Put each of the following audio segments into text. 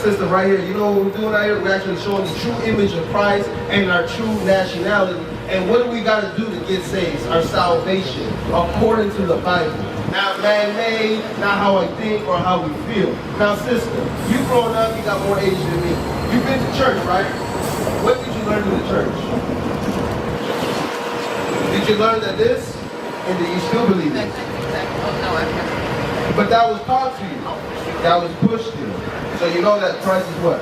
sister, right here, you know what we're doing out here? We're actually showing the true image of Christ and our true nationality. And what do we got to do to get saved? Our salvation, according to the Bible. Not man-made, not how I think or how we feel. Now, sister, you growing up, you got more age than me. You've been to church, right? What did you learn in the church? Did you learn that this? And do you still believe it? Oh, no, I've never. But that was taught to you. That was pushed to you. So you know that Christ is what?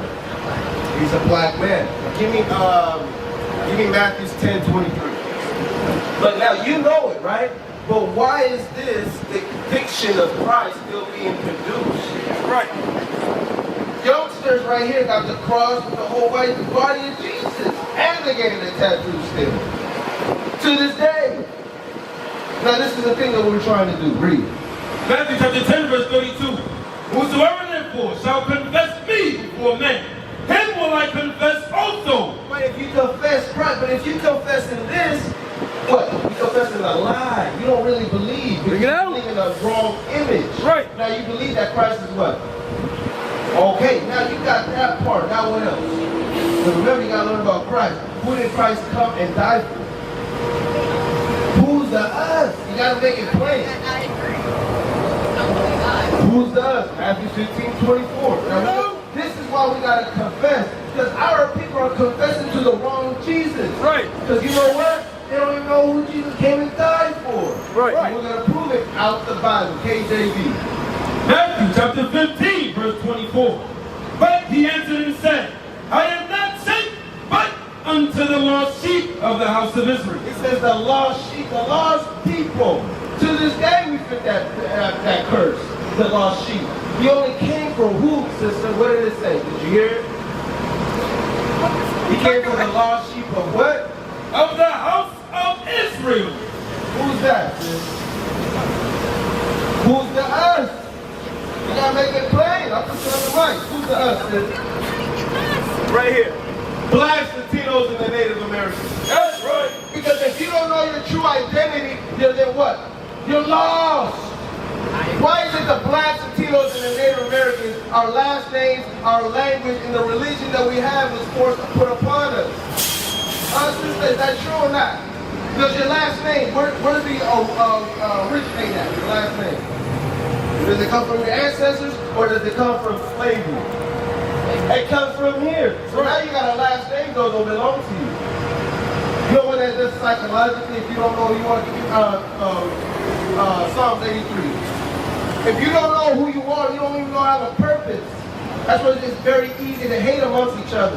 He's a black man. Give me Matthew 10:23. But now you know it, right? But why is this depiction of Christ still being produced? Right. Youngsters right here got the cross with the whole body of Jesus. And they getting the tattoo still. To this day. Now this is the thing that we're trying to do. Read. Matthew chapter 10, verse 32. Whosoever therefore shall confess me before men, him will I confess also. But if you confess Christ, but if you confess in this, what? You confess in a lie. You don't really believe. You're believing in a wrong image. Right. Now you believe that Christ is what? Okay, now you got that part. Now what else? But remember, you got to learn about Christ. Who did Christ come and die for? Who's the us? You got to make it plain. I agree. Who's the us? Matthew 15:24. Now, this is why we got to confess. Because our people are confessing to the wrong Jesus. Right. Because you know what? They don't even know who Jesus came and died for. Right. And we're going to prove it out the Bible. KJV. Matthew chapter 15, verse 24. But he answered and said, I am not sent but unto the lost sheep of the house of Israel. It says the lost sheep, the lost people. To this day we fit that curse, the lost sheep. He only came from who, sister? What did it say? Did you hear it? He came from the lost sheep of what? Of the house of Israel. Who's that, sis? Who's the us? You gotta make it plain. I'll put you on the mic. Who's the us, sis? Right here. Blacks, Latinos, and the Native Americans. That's right. Because if you don't know your true identity, then what? You're lost. Why is it the blacks, Latinos, and the Native Americans, our last names, our language, and the religion that we have was forced to put upon us? Sister, is that true or not? Because your last name, where does it originate at, your last name? Does it come from your ancestors, or does it come from slavery? It comes from here. So now you got a last name, those don't belong to you. You know what that does psychologically? If you don't know, you want to give Psalms 83. If you don't know who you are, you don't even know how to have a purpose. That's why it's very easy to hate amongst each other.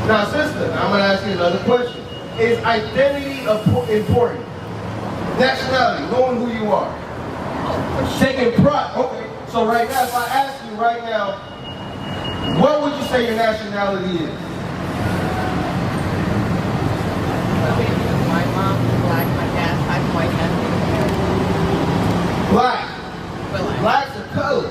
Now, sister, I'm going to ask you another question. Is identity important? Nationality, knowing who you are. Taking pride. Okay, so right now, if I ask you right now, what would you say your nationality is? My mom's black, my dad's white. Black. Black's a color.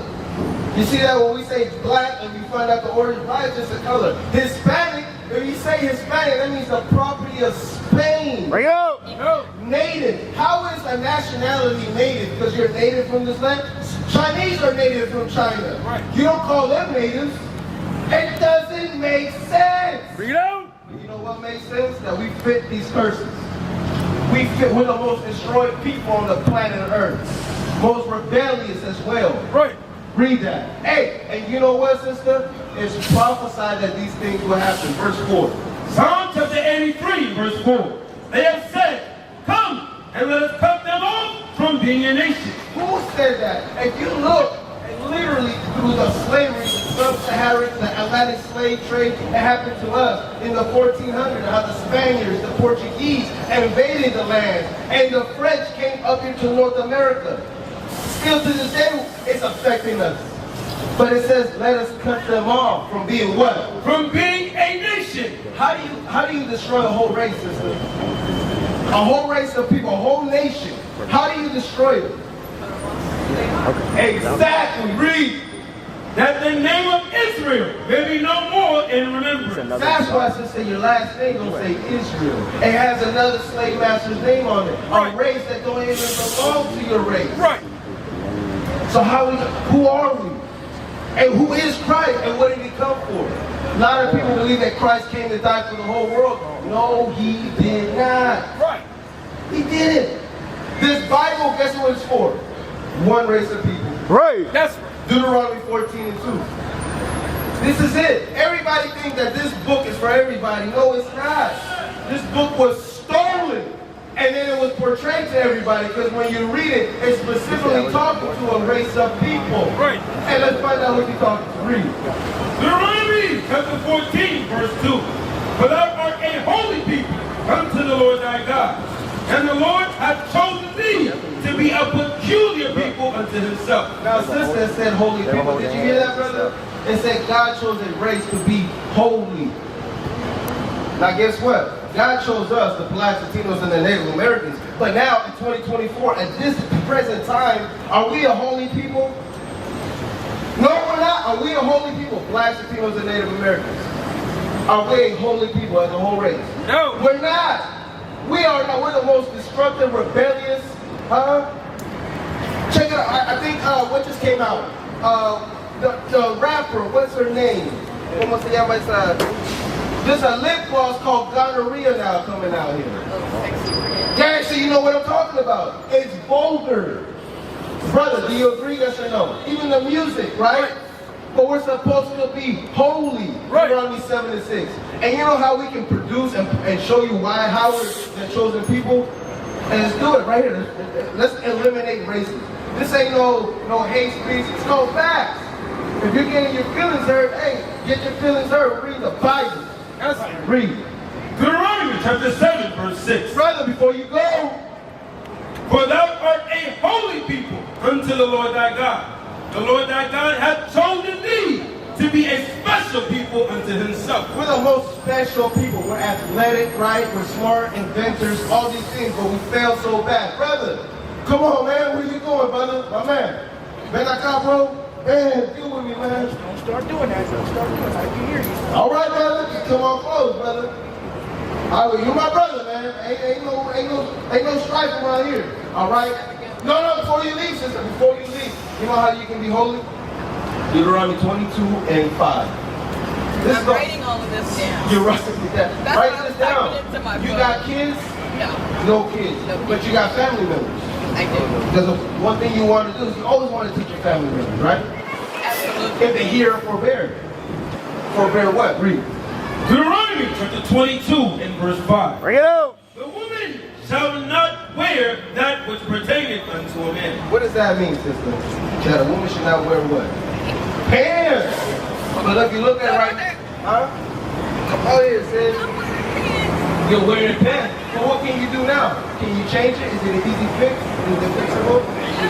You see that when we say black and we find out the origin, black is just a color. Hispanic, if you say Hispanic, that means the property of Spain. Bring it up. Native. How is a nationality native? Because you're native from this land? Chinese are native from China. Right. You don't call them natives. It doesn't make sense. Bring it out. You know what makes sense? That we fit these curses. We're the most destroyed people on the planet Earth. Most rebellious as well. Right. Read that. Hey, and you know what, sister? It's prophesied that these things will happen. Verse 4. Psalm chapter 83, verse 4. They have said, come and let us cut them off from being a nation. Who said that? If you look, and literally through the slavery, the sub-Saharan, the Atlantic slave trade that happened to us in the 1400s, how the Spaniards, the Portuguese invaded the land, and the French came up into North America. Still to this day, it's affecting us. But it says, let us cut them off from being what? From being a nation. How do you destroy a whole race, sister? A whole race of people, a whole nation. How do you destroy it? Okay. Exactly. Read. That the name of Israel may be no more in remembrance. That's why I say your last name don't say Israel. It has another slave master's name on it. Right. A race that don't even belong to your race. Right. So who are we? And who is Christ? And what did he come for? A lot of people believe that Christ came to die for the whole world. No, he did not. Right. He didn't. This Bible, guess what it's for? One race of people. Right. That's Deuteronomy 14 and 2. This is it. Everybody thinks that this book is for everybody. No, it's not. This book was stolen. And then it was portrayed to everybody, because when you read it, it's specifically talking to a race of people. right. And let's find out what you're talking to. Read. Deuteronomy chapter 14, verse 2. For thou art a holy people unto the Lord thy God. And the Lord hath chosen thee to be a peculiar people unto himself. Now, sister said holy people. Did you hear that, brother? It said God chose a race to be holy. Now, guess what? God chose us, the Blacks, Latinos, and the Native Americans. But now, in 2024, at this present time, are we a holy people? No, we're not. Are we a holy people? Blacks, Latinos, and Native Americans. Are we a holy people as a whole race? No. We're not. We are not. We're the most destructive, rebellious. Check it out. I think what just came out? The rapper. What's her name? ¿Cómo se llama esa? There's a lip gloss called gonorrhea now coming out here. Yeah, so you know what I'm talking about. It's vulgar. Brother, do you agree? Yes or no? Even the music, right? But we're supposed to be holy. Right. Deuteronomy 7 and 6. And you know how we can produce and show you how we're the chosen people? And let's do it right here. Let's eliminate racism. This ain't no hate speech. It's no facts. If you're getting your feelings hurt, hey, get your feelings hurt. Read the Bible. That's Read. Deuteronomy chapter 7, verse 6. Brother, before you go, For thou art a holy people unto the Lord thy God. The Lord thy God hath chosen thee to be a special people unto himself. we're the most special people. We're athletic, right? We're smart, inventors, all these things, but we fail so bad. Brother, come on, man. Where you going, brother? My man. Ven acá, bro. Man, deal with me, man. Don't start doing that. Don't start doing that. I can hear you. All right, brother. Just come on close, brother. All right, you're my brother, man. Ain't no strife around here. All right? No, before you leave, sister. Before you leave. You know how you can be holy? Deuteronomy 22 and 5. This I'm is the- writing all of this down. You're writing it down. That's Write what I this was down. typing into my You book. got kids? No, No kids. No But kids. you got family members. I do. Because one thing you want to do is you always want to teach your family members, right? Absolutely. If they hear or forbear. Forbear what? Read. Deuteronomy chapter 22 and verse 5. Bring it out. The woman shall not wear that which pertaineth unto a man. What does that mean, sister? That a woman should not wear what? Pants. But if you look at it right now, huh? Oh yeah, it says you're wearing pants. But what can you do now? Can you change it? Is it an easy fix? Is it fixable?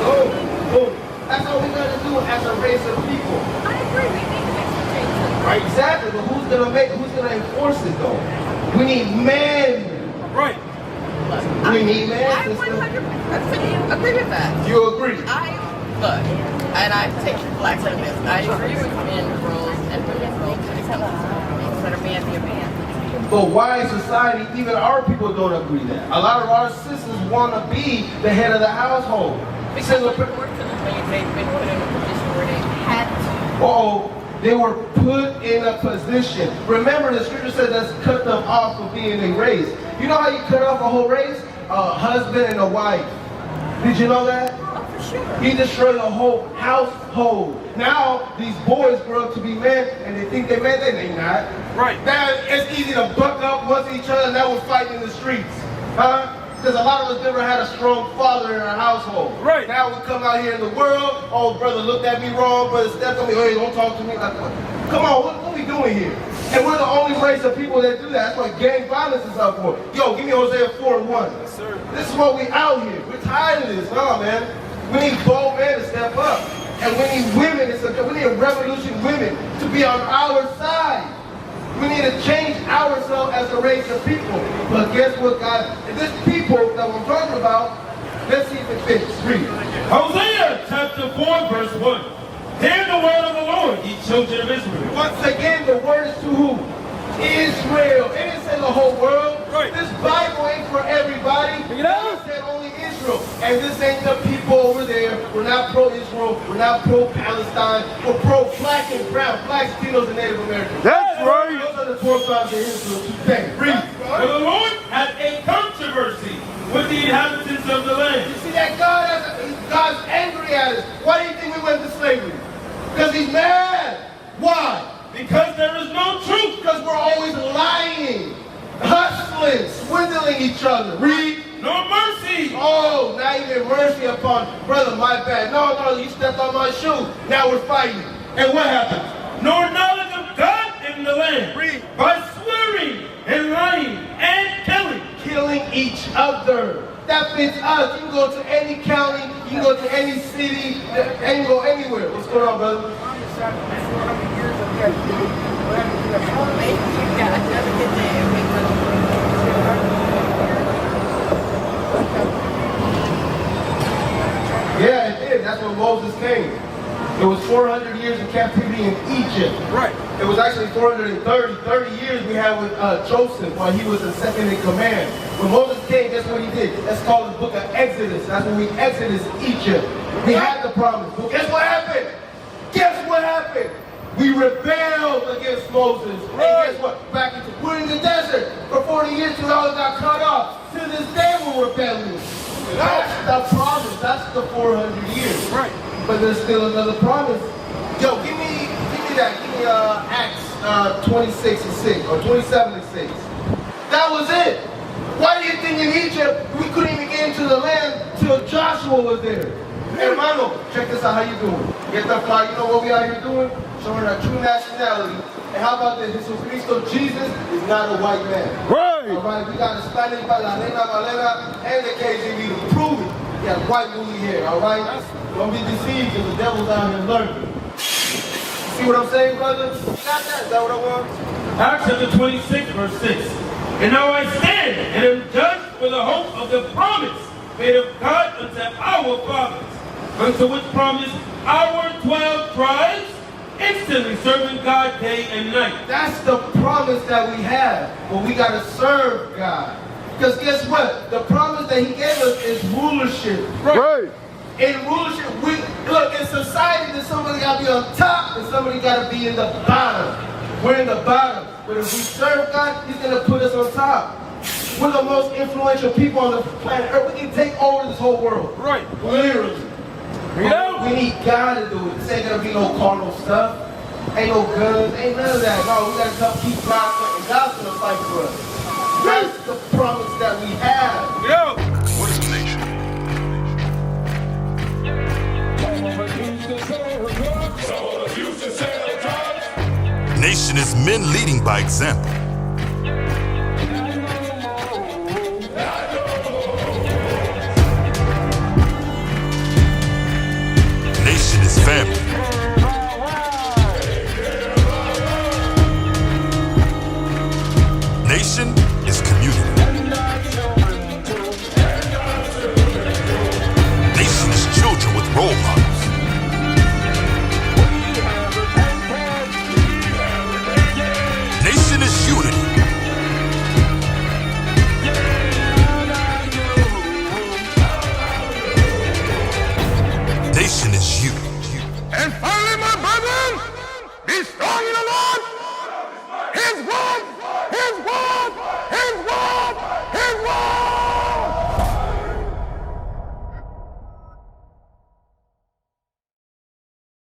Oh, boom. That's all we gotta do as a race of people. I agree. We need to make some changes. Right, exactly. But who's gonna enforce it though? We need men. Right. We need men, I sister. 100% agree with that. You agree? Look, and I take blacks like this. I agree with men roles and women's roles when it comes to instead of man be a man. But why in society, even our people don't agree that? A lot of our sisters want to be the head of the household. Because unfortunately, they've been put in a position where they had to. Oh, they were put in a position. Remember, the scripture says let's cut them off of being a race. You know how you cut off a whole race? A husband and a wife. Did you know that? Oh, for sure. He destroyed a whole household. Now, these boys grow up to be men, and they think they're men, they're not. Right. Now, it's easy to buck up once each other, and now we're fighting in the streets. Huh? Because a lot of us never had a strong father in our household. Right. Now we come out here in the world, oh, brother looked at me wrong, brother stepped on me, hey, don't talk to me. Like, what? Come on, what are we doing here? And we're the only race of people that do that. That's what gang violence is up for. Yo, give me Hosea 4:1. Yes, sir. This is what we out here. We're tired of this. No, man. We need bold men to step up. And we need women, we need a revolution women to be on our side. We need to change ourselves as a race of people. But guess what, God? This people that we're talking about, let's see if it fits. Read. Hosea chapter 4, verse 1. Hear the word of the Lord, ye children of Israel. Once again, the word is to who? Israel. It didn't say the whole world. Right. This Bible ain't for everybody. Bring it out. It said only Israel. And this ain't the people over there. We're not pro-Israel. pro-Israel. We're not pro-Palestine. We're pro-black and brown, black, Latinos, and Native Americans. That's right. Those are the four tribes of Israel today. Read. For the Lord had a controversy with the inhabitants of the land. You see that God's angry at us. Why do you think we went to slavery? Because he's mad. Why? Because there is no truth. Because we're always lying, hustling, swindling each other. Read. No mercy. Oh, not even mercy upon brother, my bad. No, you stepped on my shoe. Now we're fighting. And what happened? Nor knowledge of God in the land. Read. By swearing and lying and killing. Killing each other. That fits us. You can go to any county, you can go to any city, and you can go anywhere. What's going on, brother? Maybe you got another good day. Yeah, it did. That's when Moses came. It was 400 years of captivity in Egypt. Right. It was actually 430. 30 years we had with Joseph while he was the second in command. When Moses came, guess what he did? That's called the book of Exodus. That's when we exited Egypt. We had the promise. But guess what happened? Guess what happened? We rebelled against Moses. And guess what? We're in the desert for 40 years till all got cut off. To this day we're rebelling. That's the promise. That's the 400 years. Right. But there's still another promise. Yo, give me that. Give me Acts 26 and 6 or 27 and 6. That was it. Why do you think in Egypt we couldn't even get into the land till Joshua was there? Hey, hermano, check this out. How you doing? Get that fly. You know what we out here doing? Showing our true nationality. And how about this? Jesucristo, Jesus is not a white man. Right. All right, we got the Spanish by La Reina Valera and the KGB to prove it. We got white movie here, all right? Don't be deceived because the devil's out here lurking. See what I'm saying, brother? You got that? Is that what I want? Acts chapter 26, verse 6. And now I stand and am judged for the hope of the promise made of God unto our fathers, unto which promise our 12 tribes instantly serving God day and night. That's the promise that we have. But we got to serve God. Because guess what? The promise that he gave us is rulership. Right. In rulership, look, in society, there's somebody got to be on top and somebody got to be in the bottom. We're in the bottom. But if we serve God, he's going to put us on top. We're the most influential people on the planet Earth. We can take over this whole world. Right. Literally. Yeah. We need God to do it. This ain't going to be no carnal stuff. Ain't no guns. Ain't none of that. No, we got to keep God and God's going to fight for us. That's the promise that we have. Yo. What is a nation? Nation is men leading by example. Nation is family. Nation is community. Nation is children with role models. Nation is unity. Nation is you. And finally, my brethren, be strong in the Lord